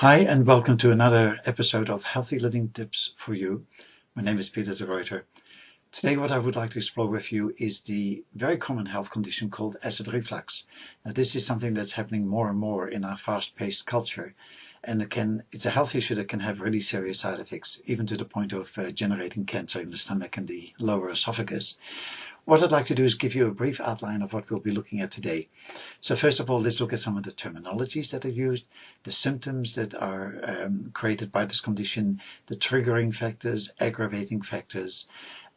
Hi, and welcome to another episode of Healthy Living Tips for You. My name is Peter de Ruyter. Today what I would like to explore with you is the very common health condition called acid reflux. Now, this is something that's happening more and more in our fast-paced culture, and it's a health issue that can have really serious side effects, even to the point of generating cancer in the stomach and the lower esophagus. What I'd like to do is give you a brief outline of what we'll be looking at today. So first of all, let's look at some of the terminologies that are used, the symptoms that are created by this condition, the triggering factors, aggravating factors,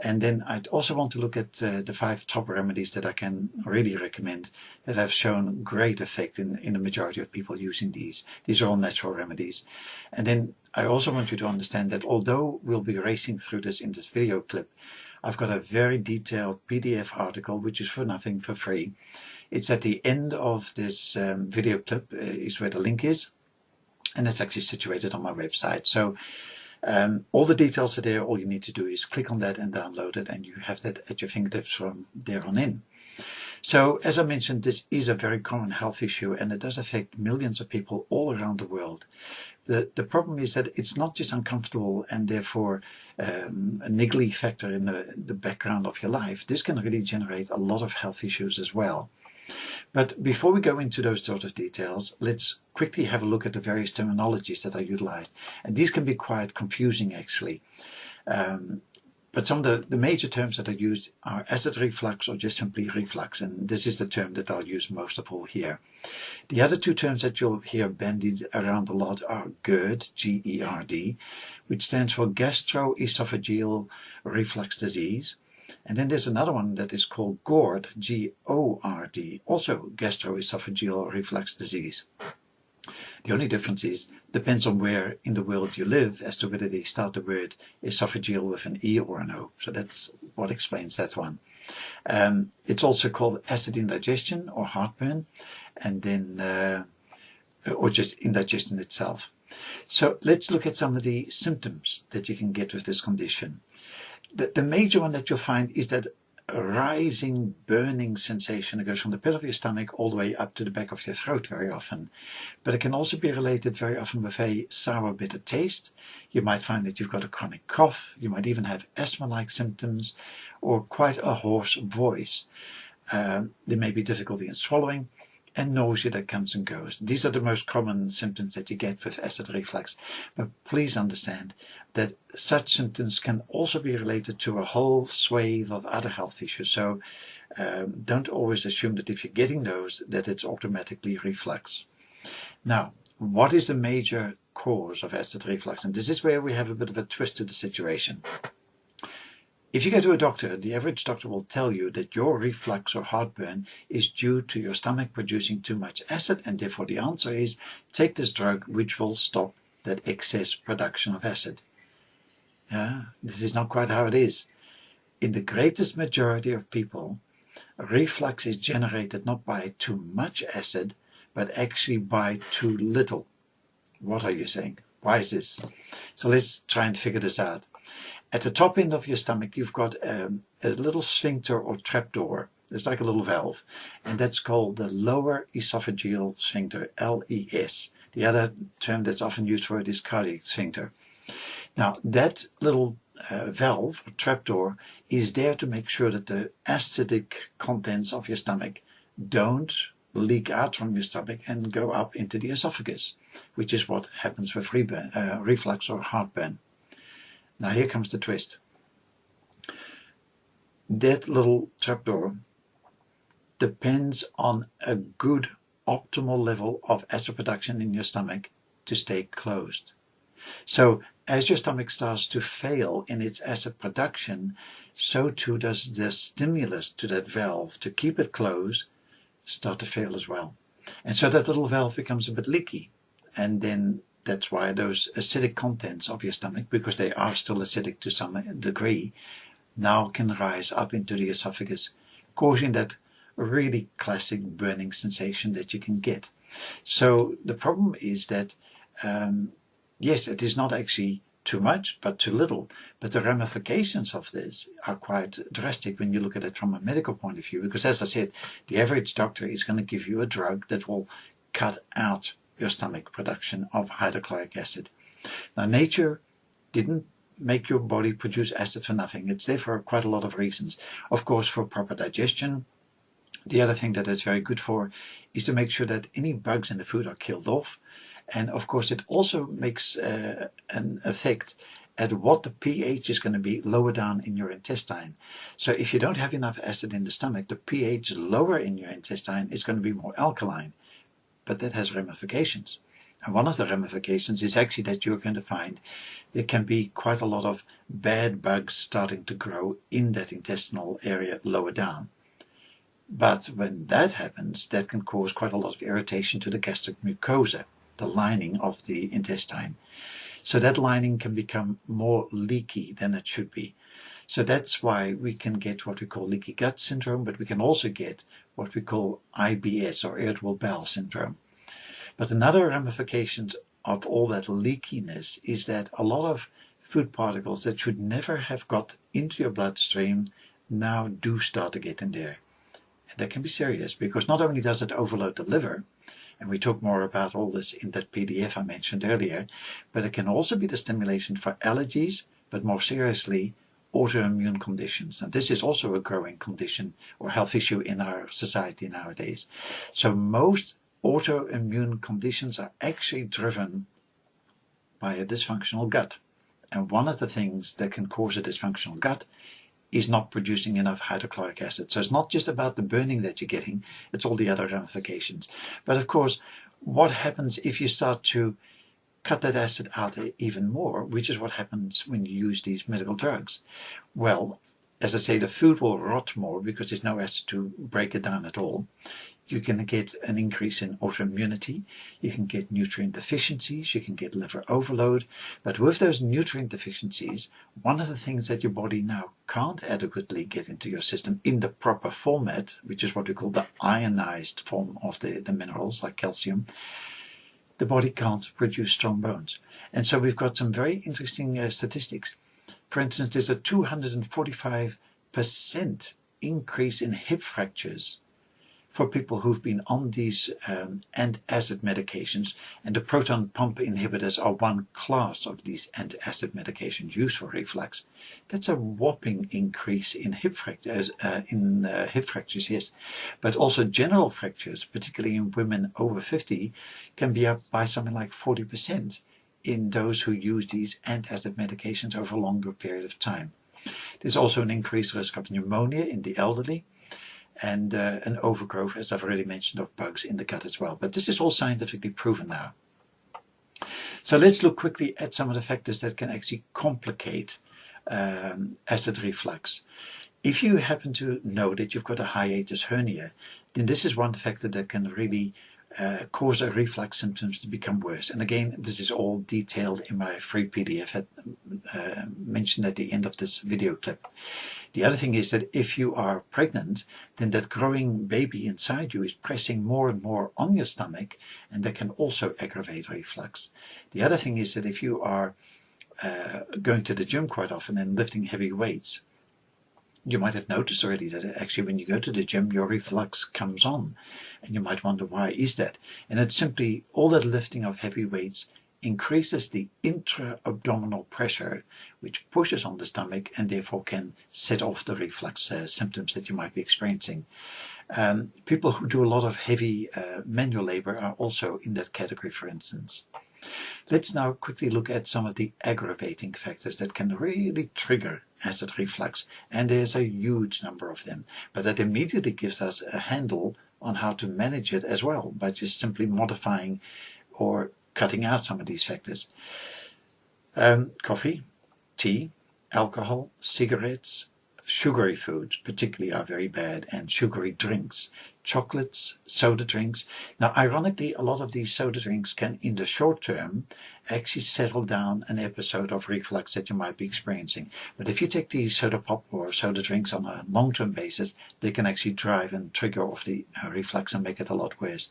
and then I'd also want to look at the 5 top remedies that I can really recommend that have shown great effect in the majority of people using these. These are all natural remedies. And then I also want you to understand that although we'll be racing through this in this video clip, I've got a very detailed PDF article, which is for nothing, for free. It's at the end of this video clip is where the link is, and it's actually situated on my website. So all the details are there. All you need to do is click on that and download it, and you have that at your fingertips from there on in. So, as I mentioned, this is a very common health issue, and it does affect millions of people all around the world. The problem is that it's not just uncomfortable and therefore a niggly factor in the background of your life. This can really generate a lot of health issues as well. But before we go into those sort of details, let's quickly have a look at the various terminologies that are utilized. And these can be quite confusing, actually. But some of the major terms that are used are acid reflux or just simply reflux, and this is the term that I'll use most of all here. The other 2 terms that you'll hear bandied around a lot are GERD, G-E-R-D, which stands for gastroesophageal reflux disease. And then there's another one that is called GORD, G-O-R-D, also gastroesophageal reflux disease. The only difference depends on where in the world you live as to whether they start the word esophageal with an E or an O. So that's what explains that one. It's also called acid indigestion or heartburn, and then or just indigestion itself. So let's look at some of the symptoms that you can get with this condition. The major one that you'll find is that rising burning sensation. It goes from the pit of your stomach all the way up to the back of your throat very often. But it can also be related very often with a sour bitter taste. You might find that you've got a chronic cough. You might even have asthma-like symptoms or quite a hoarse voice. There may be difficulty in swallowing and nausea that comes and goes. These are the most common symptoms that you get with acid reflux. But please understand that such symptoms can also be related to a whole swathe of other health issues. So don't always assume that if you're getting those, that it's automatically reflux. Now, what is the major cause of acid reflux? And this is where we have a bit of a twist to the situation. If you go to a doctor, the average doctor will tell you that your reflux or heartburn is due to your stomach producing too much acid, and therefore the answer is take this drug which will stop that excess production of acid. This is not quite how it is. In the greatest majority of people, reflux is generated not by too much acid, but actually by too little. What are you saying? Why is this? So let's try and figure this out. At the top end of your stomach, you've got a little sphincter or trapdoor. It's like a little valve, and that's called the lower esophageal sphincter, LES. The other term that's often used for it is cardiac sphincter. Now, that little valve or trapdoor is there to make sure that the acidic contents of your stomach don't leak out from your stomach and go up into the esophagus, which is what happens with reflux or heartburn. Now here comes the twist. That little trapdoor depends on a good optimal level of acid production in your stomach to stay closed. So as your stomach starts to fail in its acid production, so too does the stimulus to that valve to keep it closed start to fail as well. And so that little valve becomes a bit leaky, and then that's why those acidic contents of your stomach, because they are still acidic to some degree, now can rise up into the esophagus, causing that really classic burning sensation that you can get. So the problem is that, yes, it is not actually too much, but too little. But the ramifications of this are quite drastic when you look at it from a medical point of view, because as I said, the average doctor is going to give you a drug that will cut out your stomach production of hydrochloric acid. Now, nature didn't make your body produce acid for nothing. It's there for quite a lot of reasons. Of course, for proper digestion. The other thing that it's very good for is to make sure that any bugs in the food are killed off. And of course, it also makes an effect at what the pH is going to be lower down in your intestine. So if you don't have enough acid in the stomach, the pH lower in your intestine is going to be more alkaline. But that has ramifications. And one of the ramifications is actually that you're going to find there can be quite a lot of bad bugs starting to grow in that intestinal area lower down. But when that happens, that can cause quite a lot of irritation to the gastric mucosa, the lining of the intestine. So that lining can become more leaky than it should be. So that's why we can get what we call leaky gut syndrome, but we can also get what we call IBS, or irritable bowel syndrome. But another ramification of all that leakiness is that a lot of food particles that should never have got into your bloodstream now do start to get in there. And that can be serious, because not only does it overload the liver, and we talk more about all this in that PDF I mentioned earlier, but it can also be the stimulation for allergies, but more seriously, autoimmune conditions. And this is also a growing condition or health issue in our society nowadays. So most autoimmune conditions are actually driven by a dysfunctional gut. And one of the things that can cause a dysfunctional gut is not producing enough hydrochloric acid. So it's not just about the burning that you're getting, it's all the other ramifications. But of course, what happens if you start to cut that acid out even more, which is what happens when you use these medical drugs? Well, as I say, the food will rot more because there's no acid to break it down at all. You can get an increase in autoimmunity, you can get nutrient deficiencies, you can get liver overload. But with those nutrient deficiencies, one of the things that your body now can't adequately get into your system in the proper format, which is what we call the ionized form of the minerals like calcium, the body can't produce strong bones. And so we've got some very interesting statistics. For instance, there's a 245% increase in hip fractures for people who've been on these antacid medications, and the proton pump inhibitors are one class of these antacid medications used for reflux. That's a whopping increase in hip fractures, yes. But also general fractures, particularly in women over 50, can be up by something like 40% in those who use these antacid medications over a longer period of time. There's also an increased risk of pneumonia in the elderly, and an overgrowth, as I've already mentioned, of bugs in the gut as well. But this is all scientifically proven now. So let's look quickly at some of the factors that can actually complicate acid reflux. If you happen to know that you've got a hiatus hernia, then this is one factor that can really cause a reflux symptoms to become worse. And again, this is all detailed in my free PDF mentioned at the end of this video clip. The other thing is that if you are pregnant, then that growing baby inside you is pressing more and more on your stomach, and that can also aggravate reflux. The other thing is that if you are going to the gym quite often and lifting heavy weights, you might have noticed already that actually when you go to the gym, your reflux comes on. And you might wonder, why is that? And it's simply all that lifting of heavy weights increases the intra-abdominal pressure, which pushes on the stomach and therefore can set off the reflux symptoms that you might be experiencing. People who do a lot of heavy manual labor are also in that category, for instance. Let's now quickly look at some of the aggravating factors that can really trigger acid reflux, and there's a huge number of them, but that immediately gives us a handle on how to manage it as well by just simply modifying or cutting out some of these factors. Coffee, tea, alcohol, cigarettes, sugary foods particularly are very bad, and sugary drinks, chocolates, soda drinks. Now, ironically, a lot of these soda drinks can, in the short term, actually settle down an episode of reflux that you might be experiencing. But if you take these soda pop or soda drinks on a long-term basis, they can actually drive and trigger off the reflux and make it a lot worse.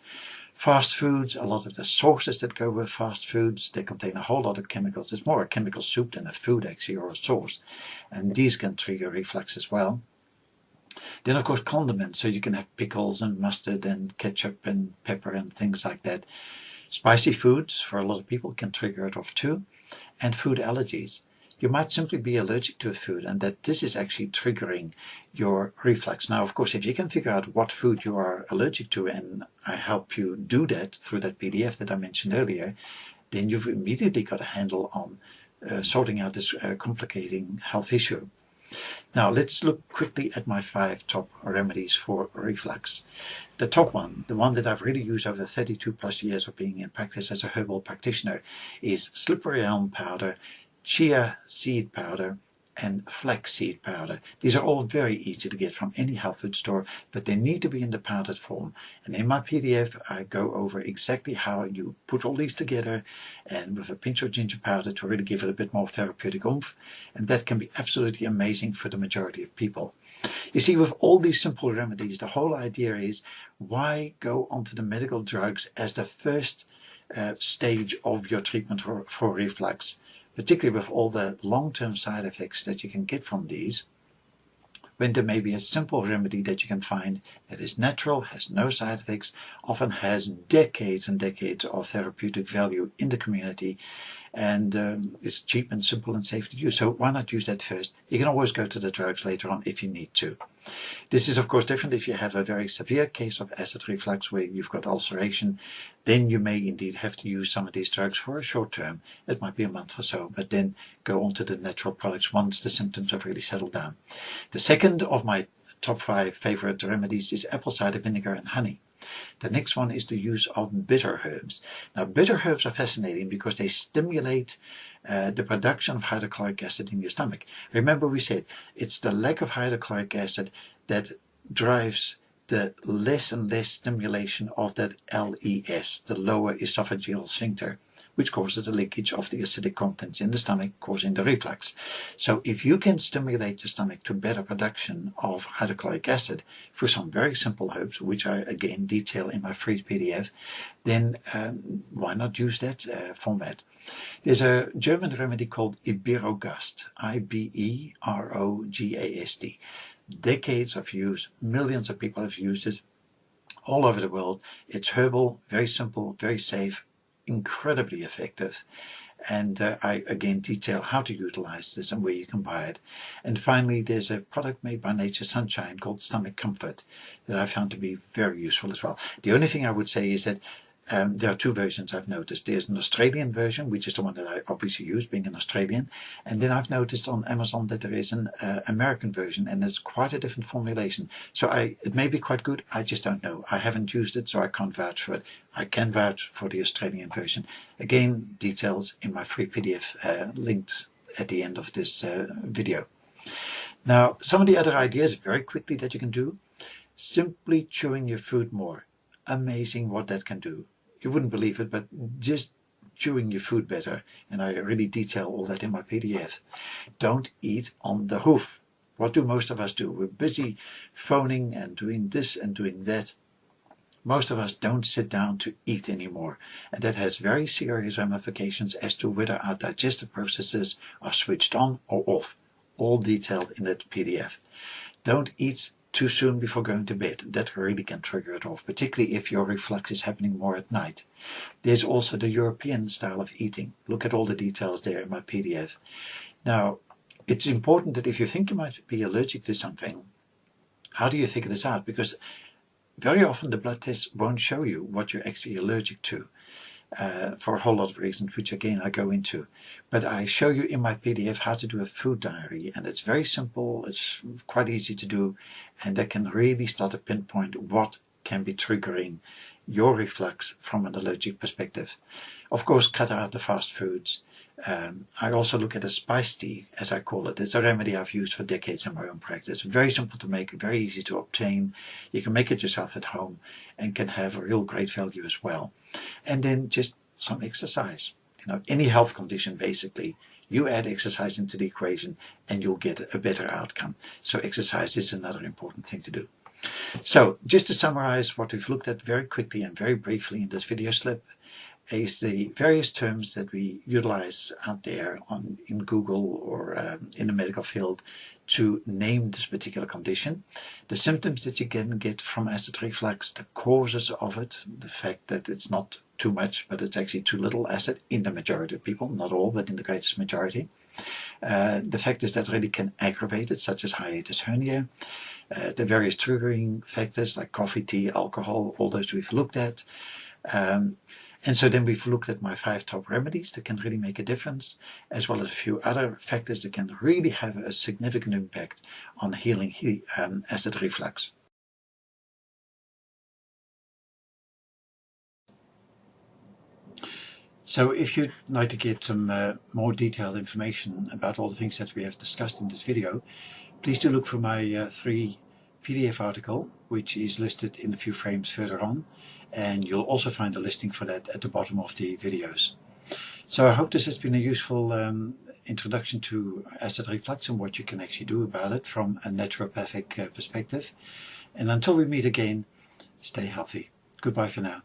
Fast foods, a lot of the sauces that go with fast foods, they contain a whole lot of chemicals. It's more a chemical soup than a food actually, or a sauce. And these can trigger reflux as well. Then of course condiments, so you can have pickles and mustard and ketchup and pepper and things like that. Spicy foods for a lot of people can trigger it off too, and food allergies. You might simply be allergic to a food and that this is actually triggering your reflux. Now, of course, if you can figure out what food you are allergic to, and I help you do that through that PDF that I mentioned earlier, then you've immediately got a handle on sorting out this complicating health issue. Now let's look quickly at my 5 top remedies for reflux. The top one, the one that I've really used over 32 plus years of being in practice as a herbal practitioner, is slippery elm powder, chia seed powder, and flax seed powder. These are all very easy to get from any health food store, but they need to be in the powdered form. And in my PDF, I go over exactly how you put all these together, and with a pinch of ginger powder to really give it a bit more therapeutic oomph. And that can be absolutely amazing for the majority of people. You see, with all these simple remedies, the whole idea is, why go onto the medical drugs as the first stage of your treatment for reflux? Particularly with all the long-term side effects that you can get from these, when there may be a simple remedy that you can find that is natural, has no side effects, often has decades and decades of therapeutic value in the community, and is cheap and simple and safe to use. So why not use that first? You can always go to the drugs later on if you need to. This is of course different if you have a very severe case of acid reflux where you've got ulceration. Then you may indeed have to use some of these drugs for a short term. It might be a month or so, but then go on to the natural products once the symptoms have really settled down. The second of my top 5 favorite remedies is apple cider vinegar and honey. The next one is the use of bitter herbs. Now, bitter herbs are fascinating because they stimulate the production of hydrochloric acid in your stomach. Remember, we said it's the lack of hydrochloric acid that drives the less and less stimulation of that LES, the lower esophageal sphincter, which causes the leakage of the acidic contents in the stomach, causing the reflux. So if you can stimulate your stomach to better production of hydrochloric acid through some very simple herbs, which I again detail in my free PDF, then why not use that format? There's a German remedy called Iberogast, I-B-E-R-O-G-A-S-T. Decades of use, millions of people have used it all over the world. It's herbal, very simple, very safe, incredibly effective, and I again detail how to utilize this and where you can buy it. And finally, there's a product made by Nature Sunshine called Stomach Comfort that I found to be very useful as well. The only thing I would say is that there are 2 versions I've noticed. There's an Australian version, which is the one that I obviously use, being an Australian. And then I've noticed on Amazon that there is an American version, and it's quite a different formulation. So it may be quite good, I just don't know. I haven't used it, so I can't vouch for it. I can vouch for the Australian version. Again, details in my free PDF linked at the end of this video. Now, some of the other ideas very quickly that you can do. Simply chewing your food more. Amazing what that can do. You wouldn't believe it, but just chewing your food better, and I really detail all that in my PDF. Don't eat on the hoof. What do most of us do? We're busy phoning and doing this and doing that. Most of us don't sit down to eat anymore, and that has very serious ramifications as to whether our digestive processes are switched on or off, all detailed in that PDF. Don't eat too soon before going to bed. That really can trigger it off, particularly if your reflux is happening more at night. There's also the European style of eating. Look at all the details there in my PDF. Now, it's important that if you think you might be allergic to something, how do you figure this out? Because very often the blood tests won't show you what you're actually allergic to. For a whole lot of reasons, which again I go into. But I show you in my PDF how to do a food diary, and it's very simple, it's quite easy to do, and that can really start to pinpoint what can be triggering your reflux from an allergic perspective. Of course, cut out the fast foods. I also look at a spice tea, as I call it. It's a remedy I've used for decades in my own practice. Very simple to make, very easy to obtain. You can make it yourself at home and can have a real great value as well. And then just some exercise. You know, any health condition basically, you add exercise into the equation and you'll get a better outcome. So exercise is another important thing to do. So just to summarize what we've looked at very quickly and very briefly in this video slip, is the various terms that we utilize out there in Google or in the medical field to name this particular condition, the symptoms that you can get from acid reflux, the causes of it, the fact that it's not too much, but it's actually too little acid in the majority of people, not all, but in the greatest majority. The factors that really can aggravate it, such as hiatus hernia, the various triggering factors like coffee, tea, alcohol, all those we've looked at. And so then we've looked at my 5 top remedies that can really make a difference, as well as a few other factors that can really have a significant impact on healing acid reflux. So if you'd like to get some more detailed information about all the things that we have discussed in this video, please do look for my 3 PDF article, which is listed in a few frames further on, and you'll also find a listing for that at the bottom of the videos. So I hope this has been a useful introduction to acid reflux and what you can actually do about it from a naturopathic perspective. And until we meet again, stay healthy. Goodbye for now.